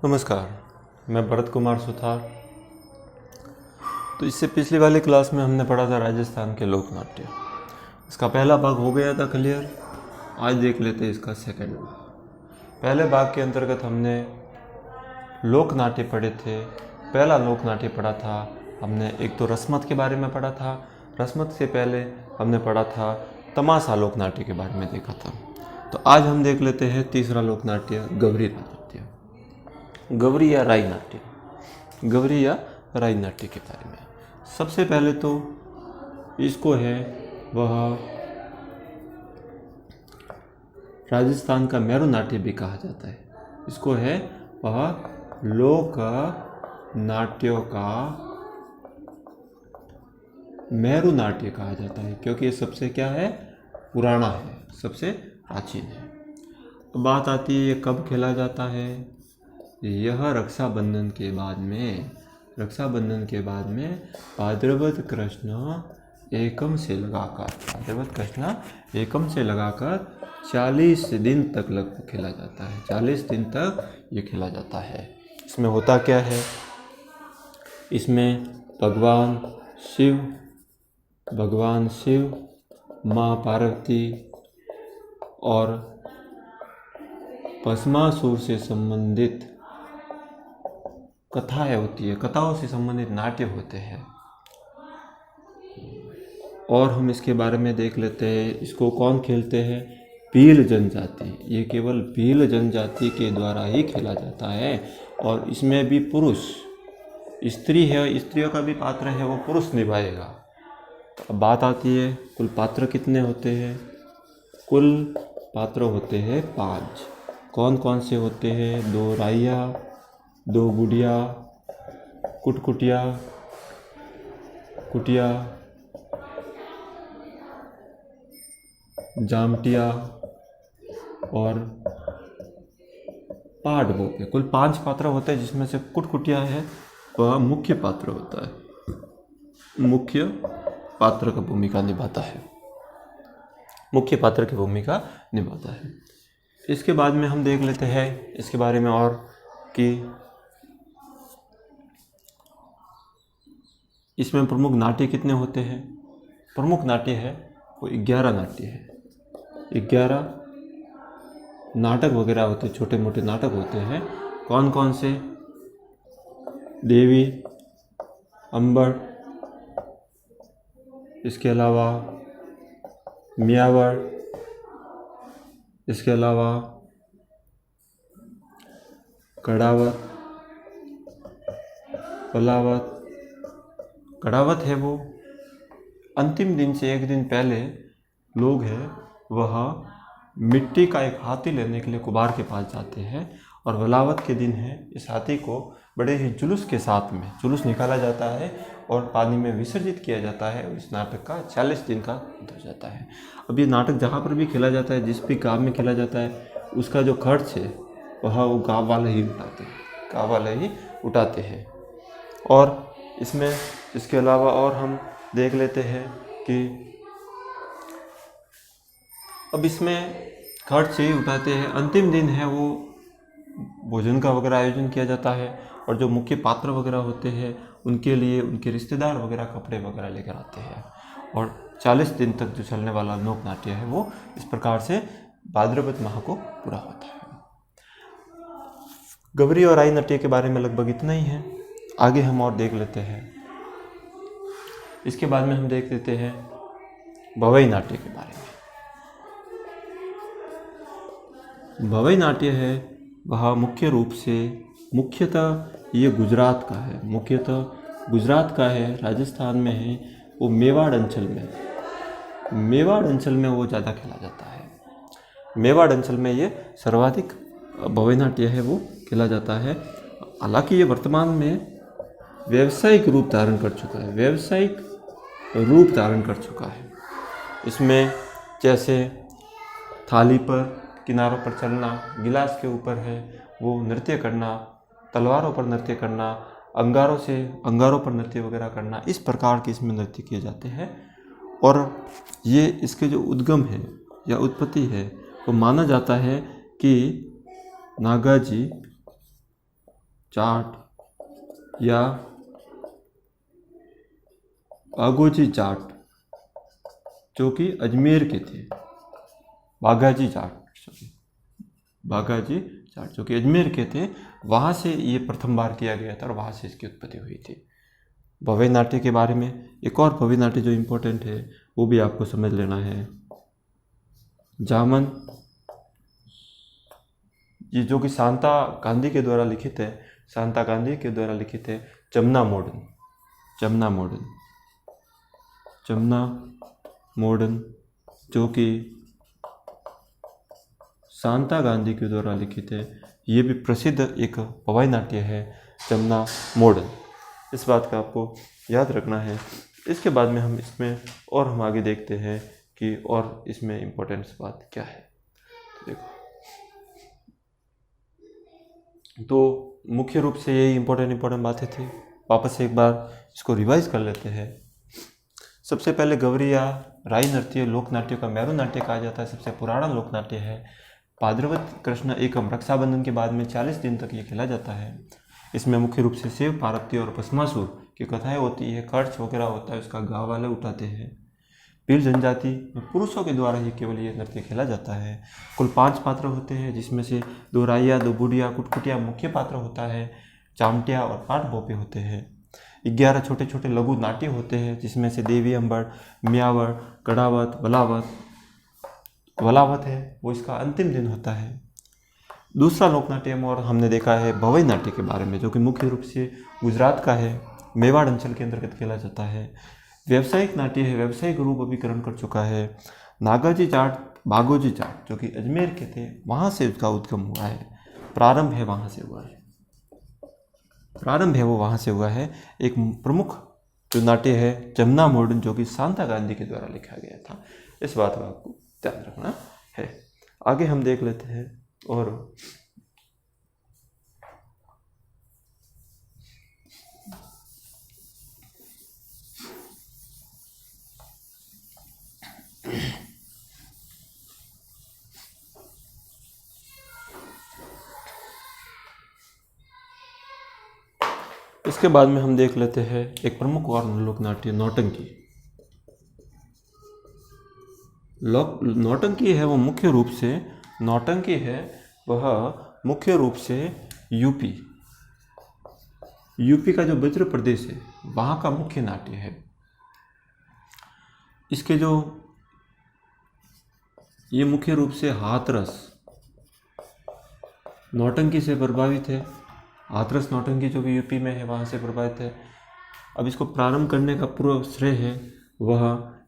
नमस्कार, मैं भरत कुमार सुथार। तो इससे पिछली वाली क्लास में हमने पढ़ा था राजस्थान के लोक नाट्य। इसका पहला भाग हो गया था क्लियर। आज देख लेते हैं इसका सेकंड भाग। पहले भाग के अंतर्गत हमने लोक नाट्य पढ़े थे। पहला लोक नाट्य पढ़ा था हमने, एक तो रस्मत के बारे में पढ़ा था। रस्मत से पहले हमने पढ़ा था तमाशा लोक नाट्य के बारे में देखा था। तो आज हम देख लेते हैं तीसरा लोक नाट्य, गवरी नाट्य, गवरी या राई नाट्य, गवरी या राई नाट्य के बारे में। सबसे पहले तो इसको है वह राजस्थान का मेरू नाट्य भी कहा जाता है। इसको है वह लोक नाट्यों का मेरू नाट्य कहा जाता है, क्योंकि ये सबसे क्या है, पुराना है, सबसे प्राचीन है। तो बात आती है ये कब खेला जाता है। यह रक्षाबंधन के बाद में, रक्षाबंधन के बाद में भाद्रपद कृष्ण एकम से लगाकर, भाद्रपद कृष्ण एकम से लगाकर 40 दिन तक लगभग खेला जाता है। 40 दिन तक ये खेला जाता है। इसमें होता क्या है, इसमें भगवान शिव, माँ पार्वती और भस्मासुर से संबंधित कथाएं होती है, कथाओं से संबंधित नाट्य होते हैं। और हम इसके बारे में देख लेते हैं। इसको कौन खेलते हैं, भील जनजाति। ये केवल भील जनजाति के द्वारा ही खेला जाता है। और इसमें भी पुरुष, स्त्री है, स्त्रियों का भी पात्र है, वो पुरुष निभाएगा। अब बात आती है कुल पात्र कितने होते हैं। कुल पात्र होते हैं 5। कौन कौन से होते हैं, 2 राइया, 2 बुढ़िया, कुटिया, जामटिया और पाठ बोके। कुल 5 पात्र होते हैं, जिसमें से कुटिया है वह मुख्य पात्र होता है, मुख्य पात्र का भूमिका निभाता है, मुख्य पात्र की भूमिका निभाता है। इसके बाद में हम देख लेते हैं इसके बारे में और कि इसमें प्रमुख नाट्य कितने होते हैं। प्रमुख नाट्य है वो 11 नाट्य है। 11 नाटक वगैरह होते हैं, छोटे मोटे नाटक होते हैं। कौन कौन से, देवी, अंबर, इसके अलावा मियावर, इसके अलावा कड़ावत, पलावत। कड़ावत है वो अंतिम दिन से एक दिन पहले लोग हैं वह मिट्टी का एक हाथी लेने के लिए कुबार के पास जाते हैं। और वलावत के दिन है, इस हाथी को बड़े ही जुलूस के साथ में जुलूस निकाला जाता है और पानी में विसर्जित किया जाता है। और इस नाटक का 40 दिन का अंत हो जाता है। अब ये नाटक जहाँ पर भी खेला जाता है, जिस भी गाँव में खेला जाता है, उसका जो खर्च है वह वो गाँव वाले ही उठाते हैं, गाँव वाले ही उठाते हैं। और इसमें इसके अलावा और हम देख लेते हैं कि अब इसमें खर्च से ही उठाते हैं। अंतिम दिन है वो भोजन का वगैरह आयोजन किया जाता है। और जो मुख्य पात्र वगैरह होते हैं उनके लिए उनके रिश्तेदार वगैरह कपड़े वगैरह लेकर आते हैं। और 40 दिन तक जो चलने वाला लोक नाट्य है वो इस प्रकार से भाद्रपद माह को पूरा होता है। गवरी और राई नाट्य के बारे में लगभग इतना ही है। आगे हम और देख लेते हैं। इसके बाद में हम देख लेते हैं भवई नाट्य के बारे में। भवई नाट्य है वह मुख्य रूप से, मुख्यतः ये गुजरात का है, मुख्यतः गुजरात का है, राजस्थान में है, वो मेवाड़ अंचल में, मेवाड़ अंचल में वो ज़्यादा खेला जाता है। मेवाड़ अंचल में ये सर्वाधिक भवई नाट्य है वो खेला जाता है। हालांकि ये वर्तमान में व्यावसायिक रूप धारण कर चुका है, व्यावसायिक रूप धारण कर चुका है। इसमें जैसे थाली पर किनारों पर चलना, गिलास के ऊपर है वो नृत्य करना, तलवारों पर नृत्य करना, अंगारों पर नृत्य वगैरह करना, इस प्रकार के इसमें नृत्य किए जाते हैं। और ये इसके जो उद्गम है या उत्पत्ति है वो माना जाता है कि नागा जी जाट या बागोजी जाट जो कि अजमेर के थे, बाघाजी जाट जो कि अजमेर के थे, वहाँ से ये प्रथम बार किया गया था और वहाँ से इसकी उत्पत्ति हुई थी। भवई नाट्य के बारे में एक और भवई नाट्य जो इम्पोर्टेंट है वो भी आपको समझ लेना है। जामन, ये जो कि शांता गांधी के द्वारा लिखित है, शांता गांधी के द्वारा लिखित है। जमुना मॉडर्न जो कि शांता गांधी के द्वारा लिखित है। ये भी प्रसिद्ध एक भवाई नाट्य है, जमुना मॉडर्न। इस बात का आपको याद रखना है। इसके बाद में हम इसमें और हम आगे देखते हैं कि और इसमें इम्पोर्टेंट बात क्या है। तो देखो, तो मुख्य रूप से यही इम्पोर्टेंट बातें थी। वापस से एक बार इसको रिवाइज कर लेते हैं। सबसे पहले गवरी या राई नृत्य लोक नाट्य का मेरू नाट्य कहा जाता है, सबसे पुराना लोक नाट्य है। भाद्रवत कृष्ण एकम, रक्षाबंधन के बाद में 40 दिन तक ये खेला जाता है। इसमें मुख्य रूप से शिव, पार्वती और भस्मासुर की कथाएं होती है, खर्च वगैरह होता है, उसका गाँव वाले उठाते हैं। भील जनजाति में पुरुषों के द्वारा ही केवल ये नृत्य खेला जाता है। कुल 5 पात्र होते हैं, जिसमें से 2 राइया, 2 बुढ़िया, कुटकुटिया मुख्य पात्र होता है। चामटिया और 8 बोपे होते हैं। 11 छोटे छोटे लघु नाट्य होते हैं, जिसमें से देवी अंबड़, म्यावड़, गढ़ावत, वलावत है वो इसका अंतिम दिन होता है। दूसरा लोकनाट्य और हमने देखा है भवई नाट्य के बारे में, जो कि मुख्य रूप से गुजरात का है, मेवाड़ अंचल के अंतर्गत खेला जाता है। व्यावसायिक नाट्य है, व्यावसायिक रूप अभी ग्रहण कर चुका है। नागाजी जाट, बागोजी जाट जो कि अजमेर के थे, वहाँ से उसका उद्गम हुआ है, प्रारंभ है वहाँ से हुआ है। एक प्रमुख जो नाट्य है जमुना मॉडर्न, जो कि शांता गांधी के द्वारा लिखा गया था। इस बात का आपको ध्यान रखना है। आगे हम देख लेते हैं और इसके बाद में हम देख लेते हैं एक प्रमुख और लोक नाट्य नौटंकी। नौटंकी है वो मुख्य रूप से यूपी का जो ब्रज प्रदेश है वहाँ का मुख्य नाट्य है। इसके जो ये मुख्य रूप से हाथरस नौटंकी से प्रभावित है। हाथरस नौटंकी जो कि यूपी में है वहाँ से प्रभावित है। अब इसको प्रारंभ करने का पूरा श्रेय है वह,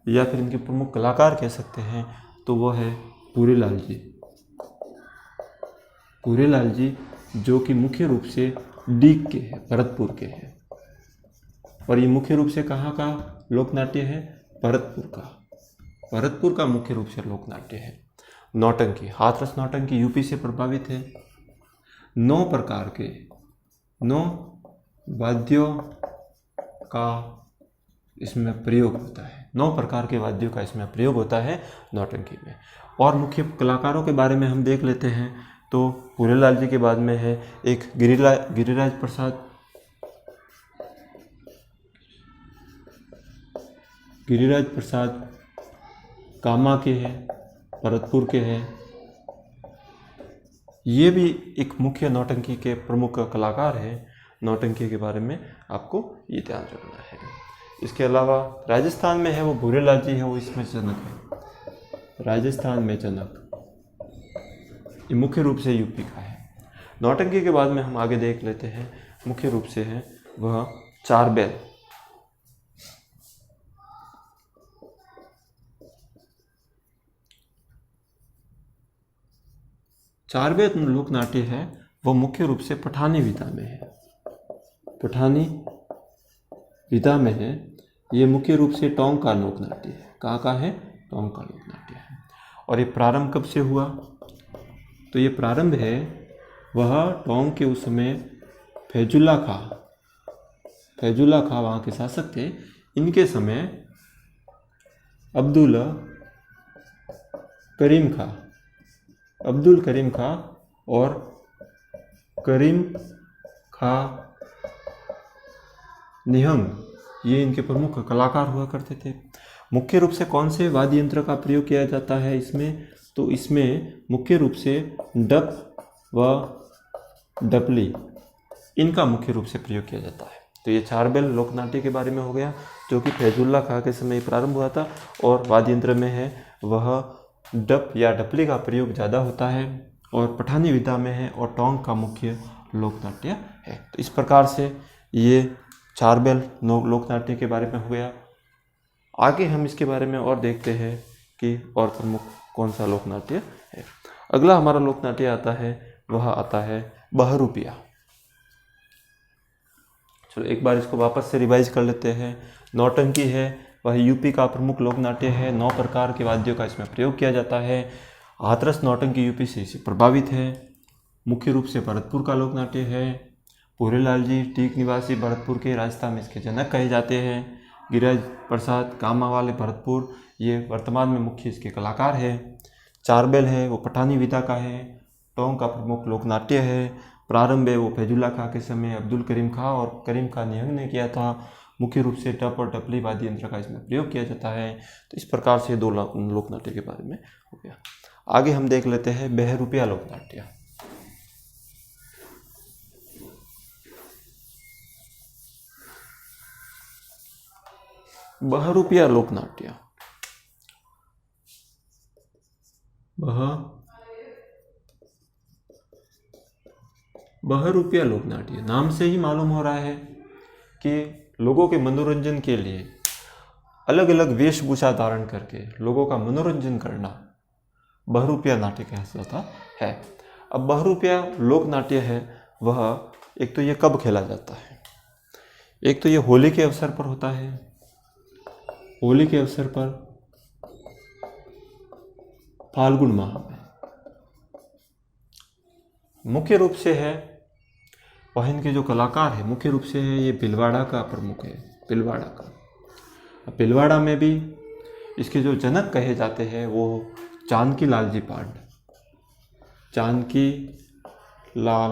या फिर इनके प्रमुख कलाकार कह सकते हैं, तो वह है पूरीलाल जी, जो कि मुख्य रूप से डीग के हैं, भरतपुर के हैं। और ये मुख्य रूप से कहाँ का लोकनाट्य है? भरतपुर का मुख्य रूप से लोकनाट्य है। नौटंकी, हाथरस नौटंकी यूपी से प्रभावित है। 9 वाद्यों का इसमें प्रयोग होता है। 9 प्रकार के वाद्यों का इसमें प्रयोग होता है नौटंकी में। और मुख्य कलाकारों के बारे में हम देख लेते हैं। तो पूरीलाल जी के बाद में है एक गिरिराज प्रसाद कामा के हैं, भरतपुर के हैं। ये भी एक मुख्य नौटंकी के प्रमुख कलाकार हैं। नौटंकी के बारे में आपको ये ध्यान रखना है। इसके अलावा राजस्थान में है वो भूरेलाल जी है, वो इसमें जनक है। राजस्थान में जनक ये मुख्य रूप से यूपी का है। नौटंकी के बाद में हम आगे देख लेते हैं, मुख्य रूप से है वह चार बैल। चार बैल लोक नाट्य है वो मुख्य रूप से पठानी विधा में है। पठानी विधा में है। ये मुख्य रूप से टोंक का लोक नाट्य है। कहाँ का है? टोंक का लोक नाट्य है। और ये प्रारंभ कब से हुआ? तो ये प्रारंभ है वह टोंक के उस समय फैजुल्ला खां वहाँ के शासक थे। इनके समय अब्दुल करीम खां और करीम खा, निहंग ये इनके प्रमुख कलाकार हुआ करते थे। मुख्य रूप से कौन से वाद्य यंत्र का प्रयोग किया जाता है इसमें? तो इसमें मुख्य रूप से डप व डपली इनका मुख्य रूप से प्रयोग किया जाता है। तो ये चार बैल लोक नाट्य के बारे में हो गया, जो कि फैजुल्ला खां के समय प्रारंभ हुआ था, और वाद्य यंत्र में है वह डप या डपली का प्रयोग ज़्यादा होता है, और पठानी विधा में है, और टोंक का मुख्य लोक नाट्य है। तो इस प्रकार से ये चार बैल लोक नाट्य के बारे में हो गया। आगे हम इसके बारे में और देखते हैं कि और प्रमुख कौन सा लोक नाट्य है। अगला हमारा लोक नाट्य आता है, वह आता है बहरूपिया। चलो एक बार इसको वापस से रिवाइज कर लेते हैं। नौटंकी है, वह यूपी का प्रमुख लोक नाट्य है। 9 प्रकार के वाद्यों का इसमें प्रयोग किया जाता है। हाथरस नौटंकी यूपी से प्रभावित है। मुख्य रूप से भरतपुर का लोक नाट्य है। पूरेलाल जी टीक निवासी भरतपुर के, राजस्थान में इसके जनक कहे जाते हैं। गिरिराज प्रसाद कामा वाले भरतपुर, ये वर्तमान में मुख्य इसके कलाकार है। चार बैल है, वो पठानी विधा का है। टोंक का प्रमुख लोक नाट्य है। प्रारंभ है वो फैजुल्ला खां के समय अब्दुल करीम खां और करीम खां निहंग ने किया था। मुख्य रूप से टप और टपली वाद्य यंत्र का इसमें प्रयोग किया जाता है। तो इस प्रकार से 2 लोक नाट्य के बारे में हो गया। आगे हम देख लेते हैं बहरूपिया लोक नाट्य। बहरूपिया लोक नाट्य, बहरूपिया लोक नाट्य नाम से ही मालूम हो रहा है कि लोगों के मनोरंजन के लिए अलग अलग वेशभूषा धारण करके लोगों का मनोरंजन करना बहरूपिया नाट्य कहलाता है। अब बहरूपिया लोक नाट्य है वह, एक तो ये कब खेला जाता है? एक तो ये होली के अवसर पर होता है। होली के अवसर पर फाल्गुन माह में मुख्य रूप से है, वह इनके जो कलाकार है मुख्य रूप से है ये भिलवाड़ा का प्रमुख है। भिलवाड़ा का, भिलवाड़ा में भी इसके जो जनक कहे जाते हैं वो जानकी लाल जी बांड, जानकी लाल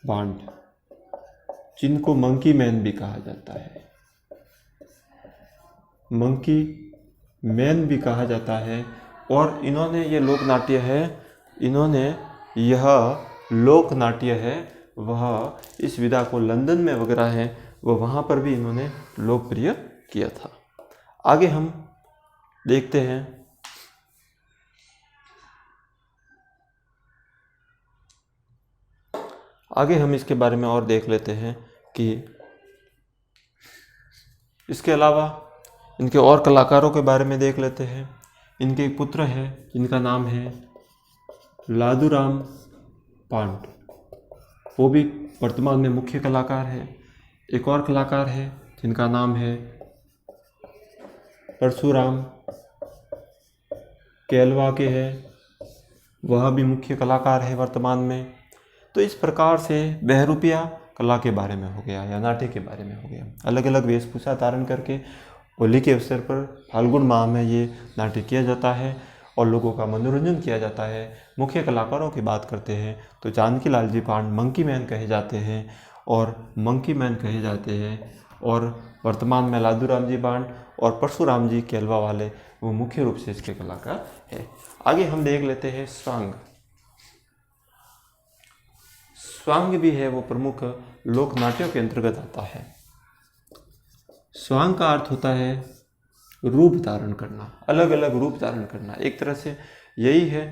बांड, जिनको मंकी मैन भी कहा जाता है। मंकी मैन भी कहा जाता है। और इन्होंने ये लोक नाट्य है, इन्होंने यह लोक नाट्य है वह इस विधा को लंदन में वगैरह है वह वहाँ पर भी इन्होंने लोकप्रिय किया था। आगे हम देखते हैं आगे हम इसके बारे में और देख लेते हैं कि इसके अलावा इनके और कलाकारों के बारे में देख लेते हैं। इनके एक पुत्र है जिनका नाम है लादूराम पांट, वो भी वर्तमान में मुख्य कलाकार है। एक और कलाकार है जिनका नाम है परशुराम केलवा के है, वह भी मुख्य कलाकार है वर्तमान में। तो इस प्रकार से बहरूपिया कला के बारे में हो गया या नाट्य के बारे में हो गया। अलग अलग वेशभूषा धारण करके होली के अवसर पर फाल्गुन माह में ये नाट्य किया जाता है और लोगों का मनोरंजन किया जाता है। मुख्य कलाकारों की बात करते हैं तो जानकी लाल जी पांड मंकी मैन कहे जाते हैं और वर्तमान में लादूराम जी बांड और परशुराम जी केलवा वाले वो मुख्य रूप से इसके कलाकार है। आगे हम देख लेते हैं स्वांग। स्वांग भी है वो प्रमुख लोक नाट्यों के अंतर्गत आता है। स्वांग का अर्थ होता है रूप धारण करना, अलग अलग रूप धारण करना। एक तरह से यही है,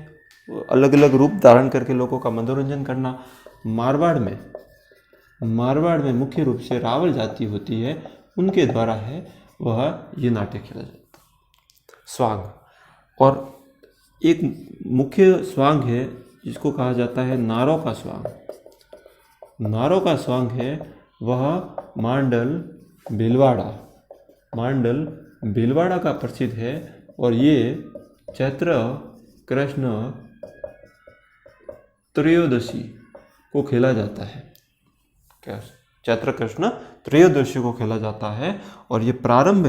अलग अलग रूप धारण करके लोगों का मनोरंजन करना। मारवाड़ में मुख्य रूप से रावल जाति होती है, उनके द्वारा है वह ये नाट्य खेला जाता है स्वांग। और एक मुख्य स्वांग है जिसको कहा जाता है नारों का स्वांग। नारों का स्वांग है वह मांडल भीलवाड़ा का प्रसिद्ध है और ये चैत्र कृष्ण त्रयोदशी को खेला जाता है। चैत्र कृष्ण त्रयोदशी को खेला जाता है और ये प्रारंभ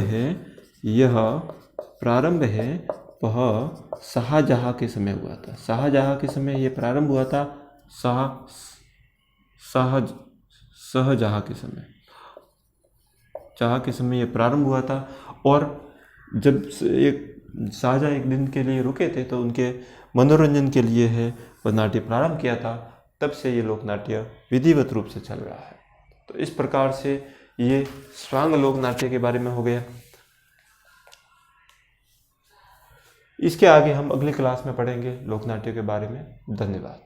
है वह शाहजहाँ के समय हुआ था। शाहजहाँ के समय ये प्रारंभ हुआ था। शाहजहाँ के समय, शाह के समय ये प्रारंभ हुआ था। और जब एक शाहजहाँ एक दिन के लिए रुके थे तो उनके मनोरंजन के लिए है वह नाट्य प्रारंभ किया था, तब से ये लोक नाट्य विधिवत रूप से चल रहा है। तो इस प्रकार से ये स्वांग लोक नाट्य के बारे में हो गया। इसके आगे हम अगली क्लास में पढ़ेंगे लोक नाट्य के बारे में। धन्यवाद।